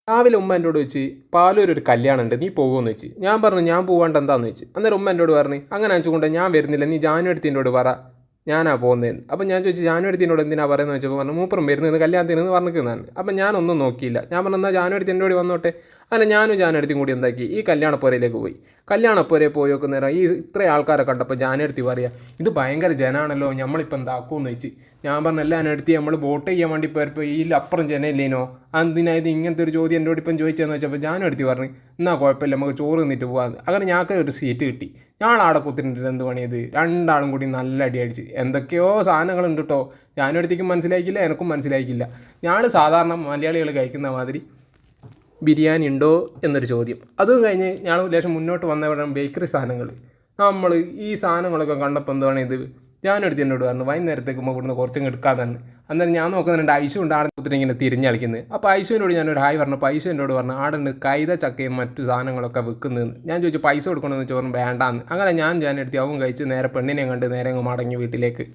രാവിലെ ഉമ്മ എന്നോട് ചോദിച്ച് പാലൂരൊരു കല്യാണം ഉണ്ട്, നീ പോകുമെന്ന് വെച്ച്. ഞാൻ പറഞ്ഞു ഞാൻ പോകാണ്ട് എന്താണെന്ന് വെച്ച്. അന്നേരം ഉമ്മ എന്നോട് പറഞ്ഞു അങ്ങനെ വെച്ചുകൊണ്ട് ഞാൻ വരുന്നില്ല, നീ ജാനു എടുത്തിൻ്റെയോട് പറ ഞാനാ പോകുന്നതെന്ന്. അപ്പം ഞാൻ ചോദിച്ചു ജാനു എടുത്തിനോട് എന്തിനാ പറയുന്നത് വെച്ചപ്പോൾ പറഞ്ഞു മൂപ്പറും വരുന്നത് കല്യാണത്തിന് എന്ന് പറഞ്ഞിരിക്കുന്നതാണ്. അപ്പം ഞാനൊന്നും നോക്കിയില്ല. ഞാൻ പറഞ്ഞു എന്നാൽ ജാനു എടുത്തിൻ്റെ കൂടി വന്നോട്ടെ. അങ്ങനെ ഞാനും ജാനു എടുത്തും കൂടി എന്താക്കി ഈ കല്യാണപ്പുരയിലേക്ക് പോയി. കല്യാണപ്പുരയിൽ പോയി നോക്കുന്നേരം ഈ ഇത്രയും ആൾക്കാരെ കണ്ടപ്പോൾ ജാനു എടുത്തി പറയുക ഇത് ഭയങ്കര ജനാണല്ലോ, നമ്മളിപ്പോൾ എന്താക്കുമെന്ന് വെച്ച്. ഞാൻ പറഞ്ഞു എല്ലാം എടുത്തി നമ്മൾ വോട്ട് ചെയ്യാൻ വേണ്ടി പോയപ്പോൾ ഈ അപ്പുറം ജനയില്ലേനോ, എന്തിനായത് ഇങ്ങനത്തെ ഒരു ചോദ്യം എന്നോട് ഇപ്പം ചോദിച്ചതെന്ന് വെച്ചപ്പോൾ ജാനു എടുത്തി പറഞ്ഞു എന്നാൽ കുഴപ്പമില്ല നമുക്ക് ചോറ് തിന്നിട്ട് പോകാമെന്ന്. അങ്ങനെ ഞങ്ങൾക്ക് ഒരു സീറ്റ് കിട്ടി. ഞാളാടെ കുത്തിട്ട് എന്ത് പണിയത് രണ്ടാളും കൂടി നല്ല അടി അടിച്ച്. എന്തൊക്കെയോ സാധനങ്ങളുണ്ട് കേട്ടോ, ഞാനും അടുത്തേക്കും മനസ്സിലാക്കിയില്ല, എനിക്കും മനസ്സിലാക്കിയില്ല. ഞങ്ങൾ സാധാരണ മലയാളികൾ കഴിക്കുന്ന മാതിരി ബിരിയാണി ഉണ്ടോ എന്നൊരു ചോദ്യം. അതും കഴിഞ്ഞ് ഞങ്ങൾ ലേശം മുന്നോട്ട് വന്നവിടെ ബേക്കറി സാധനങ്ങൾ നമ്മൾ ഈ സാധനങ്ങളൊക്കെ കണ്ടപ്പോൾ എന്താണ് ഇത് ഞാനെടുത്ത് എന്നോട് പറഞ്ഞു വൈകുന്നേരത്തേക്ക് ഇവിടുന്ന് കുറച്ചും എടുക്കാൻ തന്നെ. അന്നേരം ഞാൻ നോക്കുന്നുണ്ട് ഐശു ഉണ്ട് ആടെ കുത്തിട്ട് ഇങ്ങനെ തിരിഞ്ഞ് കളിക്കുന്നത്. അപ്പോൾ ഐശുവിനോട് ഞാനൊരു ഹായ് പറഞ്ഞപ്പോൾ ഐശു എന്നോട് പറഞ്ഞു ആടെ ഉണ്ട് കൈത ചക്കയും മറ്റു സാധനങ്ങളൊക്കെ വിൽക്കുന്നതെന്ന്. ഞാൻ ചോദിച്ചു പൈസ കൊടുക്കണമെന്ന് ചോദിച്ചു വേണ്ടാന്ന്. അങ്ങനെ ഞാൻ എടുത്തി അവൻ കഴിച്ച് നേരെ പെണ്ണിനെ കണ്ട് നേരെ അങ്ങ് മടങ്ങി വീട്ടിലേക്ക്.